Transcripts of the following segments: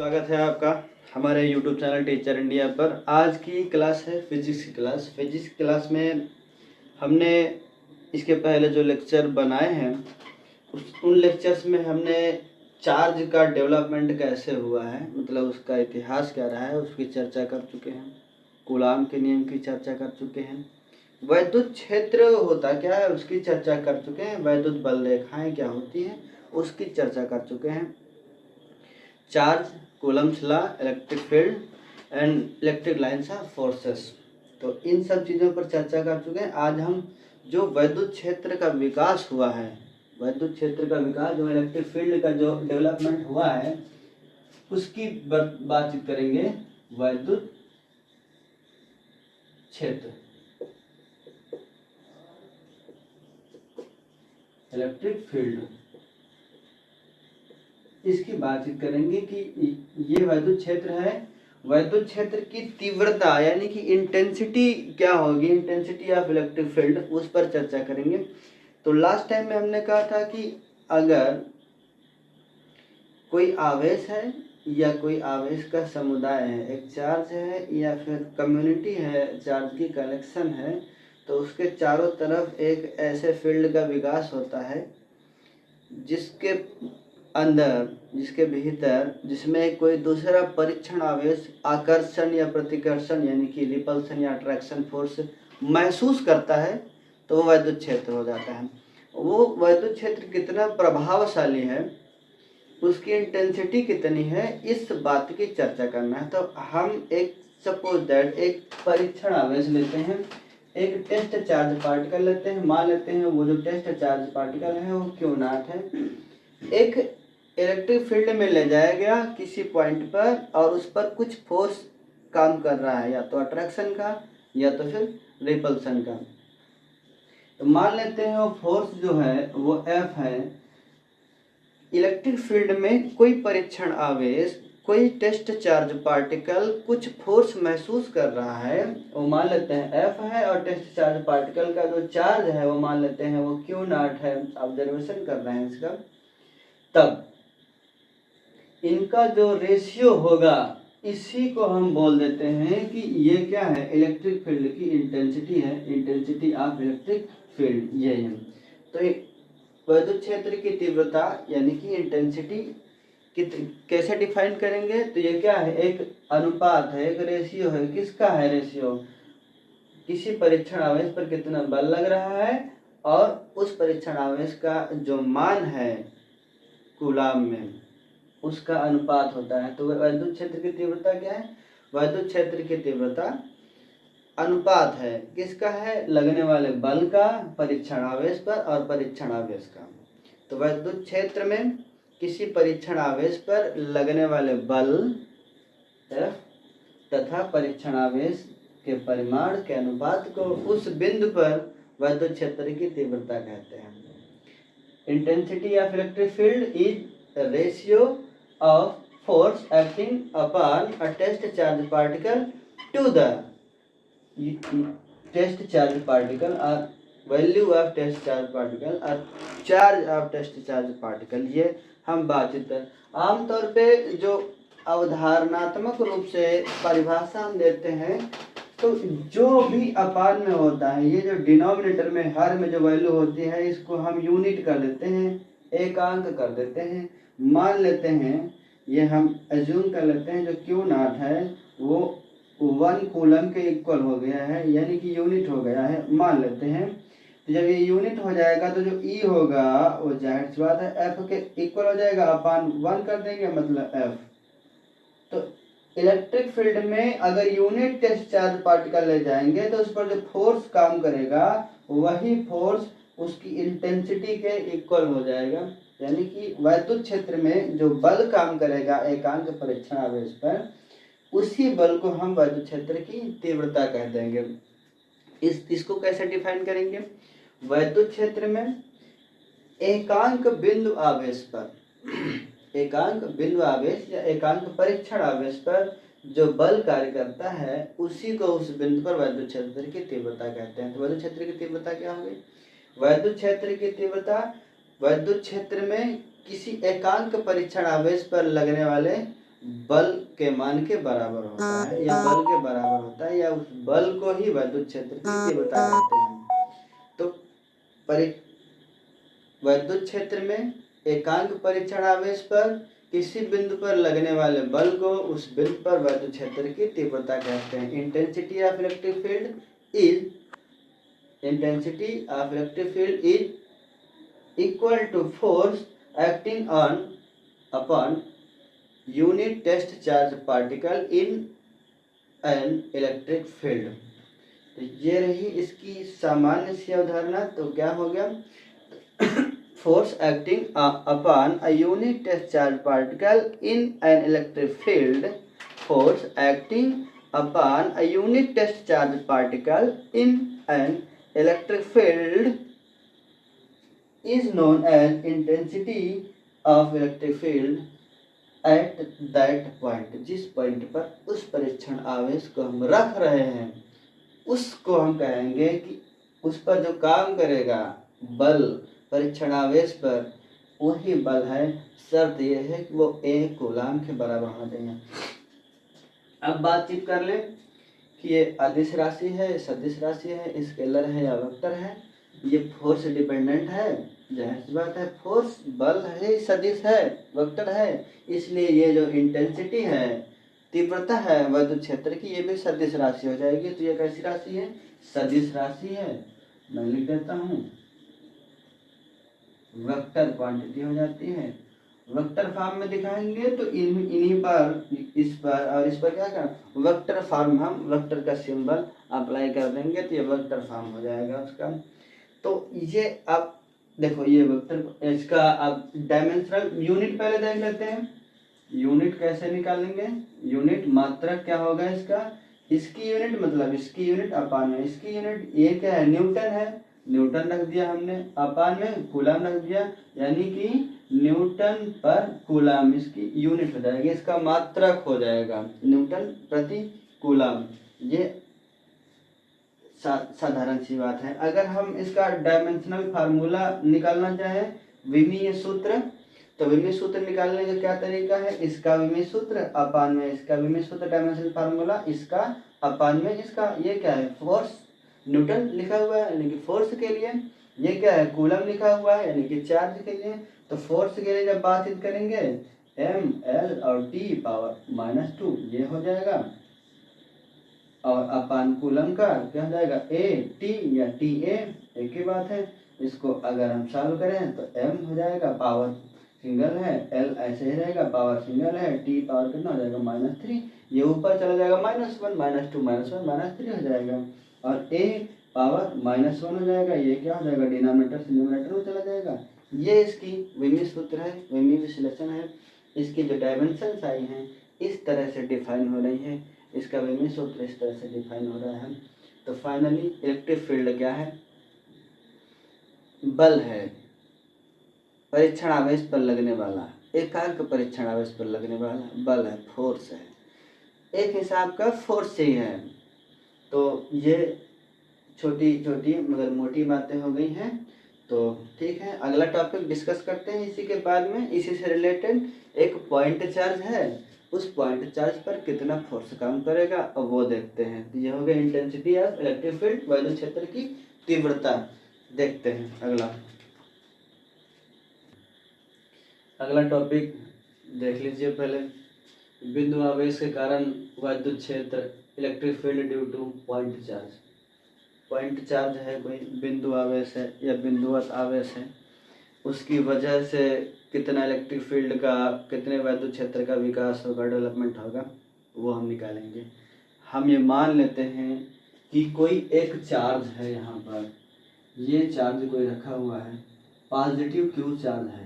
स्वागत है आपका हमारे YouTube चैनल टीचर इंडिया पर। आज की क्लास है फिजिक्स की क्लास। फिजिक्स क्लास में हमने इसके पहले जो लेक्चर बनाए हैं उन लेक्चर्स में हमने चार्ज का डेवलपमेंट कैसे हुआ है, मतलब उसका इतिहास क्या रहा है, उसकी चर्चा कर चुके हैं। कूलाम के नियम की चर्चा कर चुके हैं। वैद्युत क्षेत्र होता क्या है उसकी चर्चा कर चुके हैं। वैद्युत बल रेखाएं क्या होती हैं उसकी चर्चा कर चुके हैं। Charge, Coulomb's law, electric field and electric lines of forces, तो इन सब चीज़ों पर चर्चा कर चुके हैं। आज हम जो वैद्युत क्षेत्र का विकास हुआ है, वैद्युत क्षेत्र का विकास, जो इलेक्ट्रिक फील्ड का जो डेवलपमेंट हुआ है उसकी बातचीत करेंगे। वैद्युत क्षेत्र, इलेक्ट्रिक फील्ड, इसकी बातचीत करेंगे कि ये वैद्युत क्षेत्र है। वैद्युत क्षेत्र की तीव्रता यानी कि इंटेंसिटी क्या होगी, इंटेंसिटी ऑफ इलेक्ट्रिक फील्ड, उस पर चर्चा करेंगे। तो लास्ट टाइम में हमने कहा था कि अगर कोई आवेश है या कोई आवेश का समुदाय है, एक चार्ज है या फिर कम्युनिटी है, चार्ज की कलेक्शन है, तो उसके चारों तरफ एक ऐसे फील्ड का विकास होता है जिसके अंदर, जिसके भीतर, जिसमें कोई दूसरा परीक्षण आवेश आकर्षण या प्रतिकर्षण यानी कि रिपल्सन या अट्रैक्शन फोर्स महसूस करता है, तो वो वैद्युत क्षेत्र हो जाता है। वो वैद्युत क्षेत्र कितना प्रभावशाली है, उसकी इंटेंसिटी कितनी है, इस बात की चर्चा करना है। तो हम एक सपोज दैट एक परीक्षण आवेश लेते हैं, एक टेस्ट चार्ज पार्टिकल लेते हैं। मान लेते हैं वो जो टेस्ट चार्ज पार्टिकल है वो Q0 है, एक इलेक्ट्रिक फील्ड में ले जाया गया किसी पॉइंट पर और उस पर कुछ फोर्स काम कर रहा है, या तो अट्रैक्शन का या तो फिर रिपल्सन का। तो मान लेते हैं वो फोर्स जो है वो F है। इलेक्ट्रिक फील्ड में कोई परीक्षण आवेश, कोई टेस्ट चार्ज पार्टिकल कुछ फोर्स महसूस कर रहा है, वो मान लेते हैं F है, और टेस्ट चार्ज पार्टिकल का जो चार्ज है वो मान लेते हैं वो Q0 है, ऑब्जर्वेशन कर रहे हैं इसका। तब इनका जो रेशियो होगा इसी को हम बोल देते हैं कि ये क्या है, इलेक्ट्रिक फील्ड की इंटेंसिटी है, इंटेंसिटी ऑफ इलेक्ट्रिक फील्ड ये है। तो वैद्युत क्षेत्र की तीव्रता यानी कि इंटेंसिटी कैसे डिफाइन करेंगे, तो ये क्या है, एक अनुपात है, एक रेशियो है। किसका है रेशियो, किसी परीक्षण आवेश पर कितना बल लग रहा है और उस परीक्षण आवेश का जो मान है कूलाम में, उसका अनुपात होता है। तो वैद्युत क्षेत्र की तीव्रता क्या है, वैद्युत क्षेत्र की तीव्रता अनुपात है, किसका है, लगने वाले बल का परीक्षण आवेश पर और परीक्षण आवेश का। तो वैद्युत क्षेत्र में किसी परीक्षण आवेश पर लगने वाले बल F तथा परीक्षण आवेश के परिमाण के अनुपात को उस बिंदु पर वैद्युत क्षेत्र की तीव्रता कहते हैं। Intensity of electric field is ratio of force acting upon a test charge particle to the test charge particle or value of test charge particle or charge of test charge particle, ये हम बातचीत कर। आमतौर पे जो अवधारणात्मक रूप से परिभाषा हम देते हैं, तो जो भी अपान में होता है, ये जो डिनोमिनेटर में हर में जो वैल्यू होती है, इसको हम यूनिट कर देते हैं, एकांक कर देते हैं। मान लेते हैं, ये हम एज्यूम कर लेते हैं जो Q0 है वो 1 कूलम के इक्वल हो गया है, यानी कि यूनिट हो गया है, मान लेते हैं। तो जब ये यूनिट हो जाएगा तो जो E होगा वो जाहिर सी बात है F के इक्वल हो जाएगा, अपान 1 कर देंगे, मतलब F। तो इलेक्ट्रिक फील्ड में अगर यूनिट टेस्ट चार्ज पार्टिकल ले जाएंगे तो उस पर जो फोर्स काम करेगा वही फोर्स उसकी इंटेंसिटी के इक्वल हो जाएगा। यानी कि वैद्युत क्षेत्र में जो बल काम करेगा एकांक परीक्षण आवेश पर, उसी बल को हम वैद्युत क्षेत्र की तीव्रता कह देंगे। इसको कैसे डिफाइन करेंगे, वैद्युत क्षेत्र में एकांक बिंदु आवेश पर, एकांक बिंदु आवेश या एकांक परीक्षण आवेश पर जो बल कार्य करता है उसी को उस बिंदु पर वैद्युत क्षेत्र की तीव्रता कहते हैं। तो वैद्युत क्षेत्र की तीव्रता क्या होगी, वैद्युत क्षेत्र की तीव्रता वैद्युत क्षेत्र में किसी एकांक परीक्षण आवेश पर लगने वाले बल के मान के बराबर होता है या बल के बराबर होता है या उस बल को ही वैद्युत क्षेत्र की तीव्रता कहते हैं। तो वैद्युत क्षेत्र में एकांक परीक्षण आवेश पर किसी बिंदु पर लगने वाले बल को उस बिंदु पर वैद्युत क्षेत्र की तीव्रता कहते हैं। Intensity of electric field is equal to force acting on upon unit test charge particle in an electric field. तो ये रही इसकी सामान्य सी अवधारणा। तो क्या हो गया, force acting upon a unit test charge particle in an electric field. Force acting upon a unit test charge particle in an electric field is known as intensity of electric field at that point. जिस point पर उस परीक्षण आवेश को हम रख रहे हैं उसको हम कहेंगे कि उस पर जो काम करेगा बल परीक्षण आवेश पर वही बल है। शर्त यह है कि वो 1 कूलाम के बराबर होना चाहिए। अब बातचीत कर लें कि ये अदिश राशि है, सदिश राशि है, स्केलर है या वेक्टर है। ये फोर्स डिपेंडेंट है, जाहिर सी बात है, फोर्स बल है, सदिश है, वेक्टर है, इसलिए ये जो इंटेंसिटी है, तीव्रता है वैद्युत क्षेत्र की, ये भी सदिश राशि हो जाएगी। तो ये कैसी राशि है, सदिश राशि है। मैं लिख देता हूँ, वेक्टर क्वांटिटी हो जाती है। वेक्टर फॉर्म में दिखाएंगे तो इन्हीं पर, इस पर और इस पर क्या कर वेक्टर फॉर्म, हम वेक्टर का सिंबल अप्लाई कर देंगे तो ये वेक्टर फॉर्म हो जाएगा उसका। तो ये अब देखो, ये वेक्टर, इसका अब डायमेंशनल यूनिट पहले देख लेते हैं। यूनिट कैसे निकालेंगे, यूनिट मात्रक क्या होगा इसका, इसकी यूनिट मतलब इसकी यूनिट अपान में इसकी यूनिट, ये क्या है, न्यूटन है, न्यूटन रख दिया हमने, अपान में कूलाम रख दिया, यानी कि न्यूटन पर कूलाम इसकी यूनिट हो जाएगी, इसका मात्रक हो जाएगा न्यूटन प्रति कूलाम। ये साधारण सी बात है। अगर हम इसका डायमेंशनल फार्मूला निकालना चाहें, विमीय सूत्र, तो विमीय सूत्र निकालने का क्या तरीका है, इसका विमीय सूत्र अपान में इसका विमीय सूत्र, डायमेंशनल फार्मूला इसका अपान में इसका। ये क्या है, फोर्स न्यूटन लिखा हुआ है यानी कि फोर्स के लिए, ये क्या है, कूलम लिखा हुआ है यानी कि चार्ज के लिए। तो फोर्स के लिए जब बातचीत करेंगे एम एल और टी पावर -2 ये हो जाएगा, और अपान कूलम का क्या हो जाएगा, ए टी या टी ए, एक ही बात है। इसको अगर हम सॉल्व करें तो एम हो जाएगा, पावर सिंगल है, एल ऐसे ही रहेगा, पावर सिंगल है, टी पावर कितना हो जाएगा -3, ये ऊपर चला जाएगा -1 -2 -1 -3 हो जाएगा, और ए पावर -1 हो जाएगा, ये क्या हो जाएगा, डिनोमिनेटर से न्यूमरेटर में चला जाएगा। ये इसकी विमीय सूत्र है, विमीय विश्लेषण है। इसकी जो डायमेंशंस आई हैं इस तरह से डिफाइन हो रही है, इसका विमीय सूत्र इस तरह से डिफाइन हो रहा है। तो फाइनली इलेक्ट्रिक फील्ड क्या है, बल है, परीक्षण आवेश पर लगने वाला, एकांक परीक्षण आवेश पर लगने वाला बल है, फोर्स है, एक हिसाब का फोर्स ही है। तो ये छोटी छोटी मगर मोटी बातें हो गई हैं। तो ठीक है, अगला टॉपिक डिस्कस करते हैं इसी के बाद में। इसी से रिलेटेड एक पॉइंट चार्ज है, उस पॉइंट चार्ज पर कितना फोर्स काम करेगा और वो देखते हैं। तो ये हो गया इंटेंसिटी ऑफ इलेक्ट्रिक फील्ड, वैद्युत क्षेत्र की तीव्रता। देखते हैं अगला टॉपिक देख लीजिए पहले। बिंदु आवेश के कारण वैद्युत क्षेत्र, electric field due two point charge. Point charge है, कोई बिंदु आवेश है या बिंदुवत आवेश है, उसकी वजह से कितना इलेक्ट्रिक फील्ड का, कितने वैद्युत क्षेत्र का विकास होगा, डेवलपमेंट होगा, वो हम निकालेंगे। हम ये मान लेते हैं कि कोई एक चार्ज है, यहाँ पर ये चार्ज कोई रखा हुआ है, पॉजिटिव क्यू चार्ज है,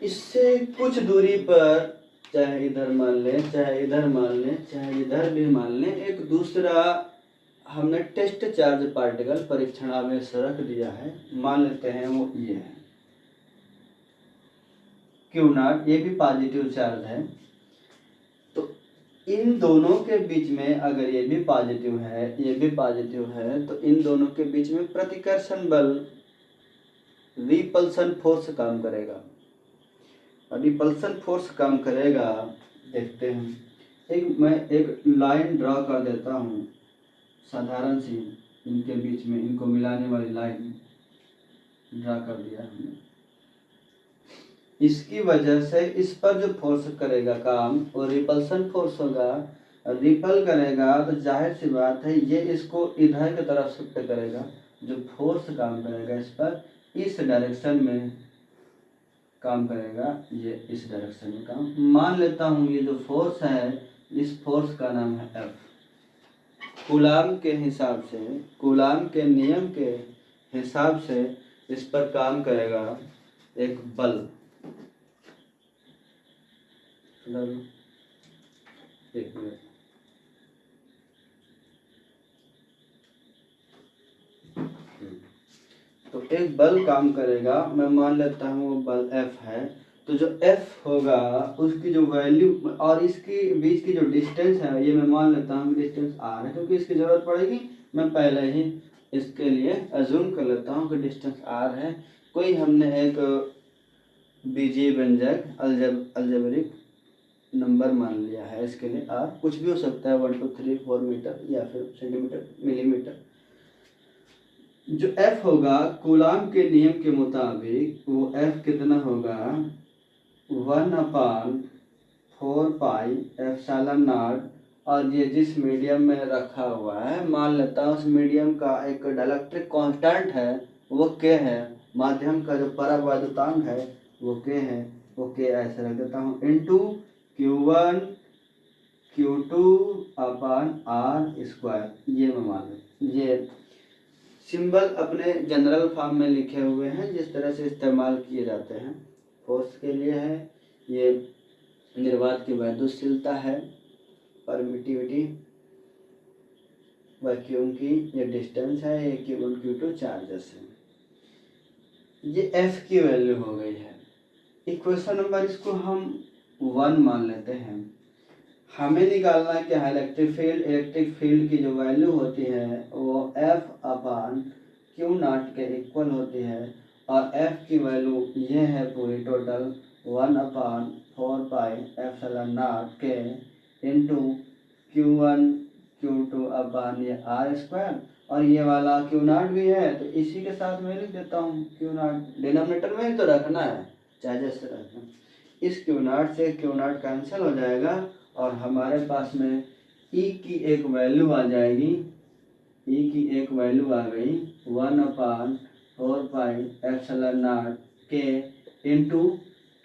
इससे कुछ दूरी पर, चाहे इधर मान लें, चाहे इधर मान लें, चाहे इधर भी मान लें, एक दूसरा हमने टेस्ट चार्ज पार्टिकल परीक्षण आवेश रख दिया है, मान लेते हैं वो ये है Q0, ये भी पॉजिटिव चार्ज है। तो इन दोनों के बीच में, अगर ये भी पॉजिटिव है, ये भी पॉजिटिव है, तो इन दोनों के बीच में प्रतिकर्षण बल, रिपल्सन फोर्स काम करेगा। रिपल्सन फोर्स काम करेगा, देखते हैं। मैं एक लाइन ड्रा कर देता हूँ साधारण सी, इनके बीच में इनको मिलाने वाली लाइन ड्रा कर दिया हमने। इसकी वजह से इस पर जो फोर्स करेगा काम वो रिपल्सन फोर्स होगा। रिपल करेगा तो जाहिर सी बात है ये इसको इधर की तरफ शिफ्ट करेगा। जो फोर्स काम करेगा इस पर इस डायरेक्शन में काम करेगा, ये इस डायरेक्शन में काम। मान लेता हूँ ये जो फोर्स है इस फोर्स का नाम है F। कूलाम के हिसाब से, कूलाम के नियम के हिसाब से इस पर काम करेगा एक बल। एक मिनट, तो एक बल काम करेगा, मैं मान लेता हूँ वो बल F है। तो जो F होगा उसकी जो वैल्यू और इसकी बीच की जो डिस्टेंस है ये मैं मान लेता हूँ डिस्टेंस R है, क्योंकि इसकी ज़रूरत पड़ेगी। मैं पहले ही इसके लिए अज्यूम कर लेता हूँ कि डिस्टेंस R है। कोई हमने एक बीजीय व्यंजक अलजेब्रिक नंबर मान लिया है, इसके लिए R कुछ भी हो सकता है, 1 2 3 4 मीटर या फिर सेंटीमीटर मिलीमीटर। जो F होगा कूलाम के नियम के मुताबिक वो F कितना होगा, 1/4 पाई एप्सिलॉन नॉट। और ये जिस मीडियम में रखा हुआ है, मान लेता हूँ उस मीडियम का एक डाइलेक्ट्रिक कांस्टेंट है वो K है। माध्यम का जो परावैद्युतांक है वो K है, वो K ऐसे रख देता हूँ इंटू Q1 Q2/R²। ये मैं मान लूँ, ये सिंबल अपने जनरल फॉर्म में लिखे हुए हैं जिस तरह से इस्तेमाल किए जाते हैं। फोर्स के लिए है ये निर्वात की वैद्युतशीलता है, परमिटिविटी, वैक्यूम की ये डिस्टेंस है, ये Q1 Q2 चार्जेस है। ये F की वैल्यू हो गई है। इक्वेशन नंबर इसको हम 1 मान लेते हैं। हमें निकालना है कि इलेक्ट्रिक फील्ड की जो वैल्यू होती है वो F/Q0 के इक्वल होती है। और F की वैल्यू ये है पूरी टोटल 1/4 पाई एप्सिलॉन नॉट के इंटू Q1 Q2/R²। और ये वाला Q0 भी है तो इसी के साथ मैं लिख देता हूँ Q0, डिनोमिनेटर में ही तो रखना है, चाहे जैसे रखना। इस Q0 से Q0 कैंसिल हो जाएगा और हमारे पास में E की एक वैल्यू आ जाएगी। E की एक वैल्यू आ गई 1/4 पाई एप्सिलॉन नॉट के इंटू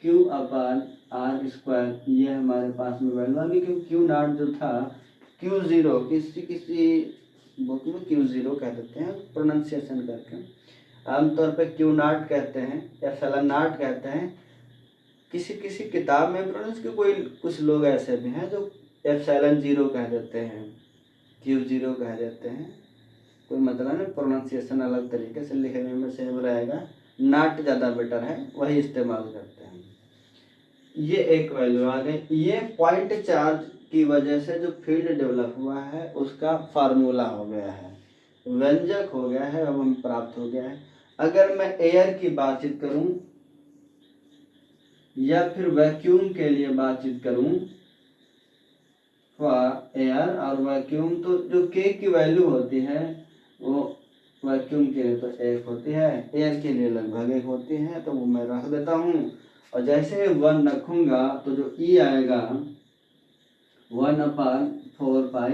Q/R²। ये हमारे पास में वैल्यू आ गई, क्योंकि Q0 जो था Q0, किसी बुक में Q0 कह देते हैं प्रोनाउंसिएशन करके, आमतौर पे Q0 कहते हैं, एप्सिलॉन नॉट कहते हैं। किसी किताब में प्रोनाउंस के कोई कुछ लोग ऐसे भी हैं जो एप्सिलॉन 0 कह देते हैं, Q0 कह देते हैं। कोई मतलब नहीं, प्रोनाउंसिएशन अलग तरीके से लिखने में सेम रहेगा, नॉट ज़्यादा बेटर है, वही इस्तेमाल करते हैं। ये एक वैल्यू आ गई। ये पॉइंट चार्ज की वजह से जो फील्ड डेवलप हुआ है उसका फार्मूला हो गया है, व्यंजक हो गया है, अब हम प्राप्त हो गया है। अगर मैं एयर की बातचीत करूं या फिर वैक्यूम के लिए बातचीत करूं, एयर और वैक्यूम, तो जो K की वैल्यू होती है वो वैक्यूम के लिए तो 1 होती है, एयर के लिए लगभग 1 होती है, तो वो मैं रख देता हूँ। और जैसे 1 रखूँगा तो जो E आएगा 1/4 पाई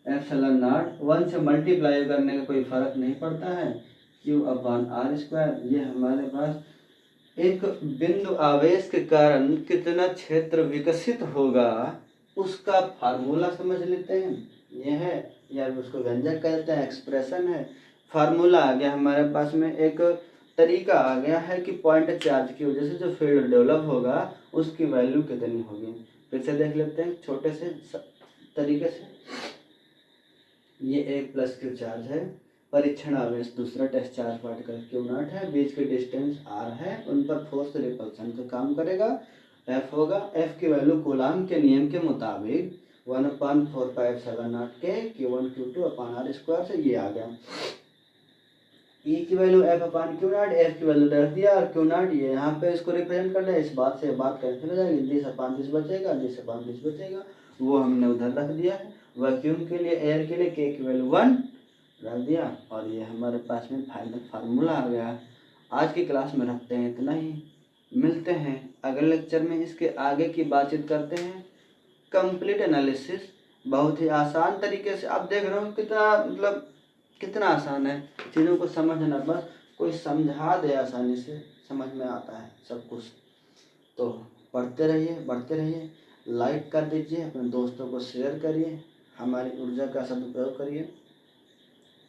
एप्सिलॉन नॉट। 1 से मल्टीप्लाई करने का कोई फ़र्क नहीं पड़ता है, Q/R²। ये हमारे पास एक बिंदु आवेश के कारण कितना क्षेत्र विकसित होगा उसका फार्मूला समझ लेते हैं। ये है, या उसको व्यंजक कहते हैं, एक्सप्रेशन है, फार्मूला आ गया हमारे पास में। एक तरीका आ गया है कि पॉइंट चार्ज की वजह से जो फील्ड डेवलप होगा उसकी वैल्यू कितनी होगी। फिर से देख लेते हैं छोटे से तरीके से। ये 1+Q चार्ज है, परीक्षण आवेश दूसरा टेस्ट चार्ज पार्टिकल Q0 है, बीच के डिस्टेंस R है, उन पर फोर्स रिपल्सन का काम करेगा। F होगा, F की वैल्यू कूलाम के नियम के मुताबिक 1/4 पाई एप्सिलॉन नॉट के Q1 Q2/R² से ये आ गया। ई की value F upon Q not, F की वैल्यू रख दिया और क्यू नॉट ये यहाँ पे इसको रिप्रेजेंट करना है, इस बात से बात कैंसिल हो जाएगी, दिस अपान दिस बचेगा, दिस अपान दिस बचेगा, वो हमने उधर रख दिया है। वैक्यूम के लिए, एयर के लिए के की वैल्यू 1 रख दिया और ये हमारे पास में फाइनल फार्मूला आ गया। आज की क्लास में रखते हैं इतना ही, मिलते हैं अगले लेक्चर में, इसके आगे की बातचीत करते हैं। कंप्लीट एनालिसिस बहुत ही आसान तरीके से, आप देख रहे हो कितना मतलब कितना आसान है चीज़ों को समझना, बस कोई समझा दे आसानी से समझ में आता है सब कुछ। तो पढ़ते रहिए, बढ़ते रहिए, लाइक कर दीजिए, अपने दोस्तों को शेयर करिए, हमारी ऊर्जा का सदुपयोग करिए,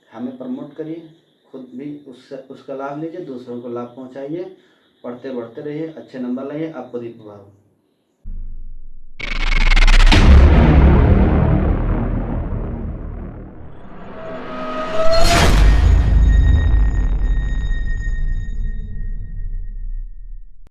हमें प्रमोट करिए, खुद भी उसका लाभ लीजिए, दूसरों को लाभ पहुंचाइए, पढ़ते बढ़ते रहिए, अच्छे नंबर लाइए, आप खुद ही प्रभाव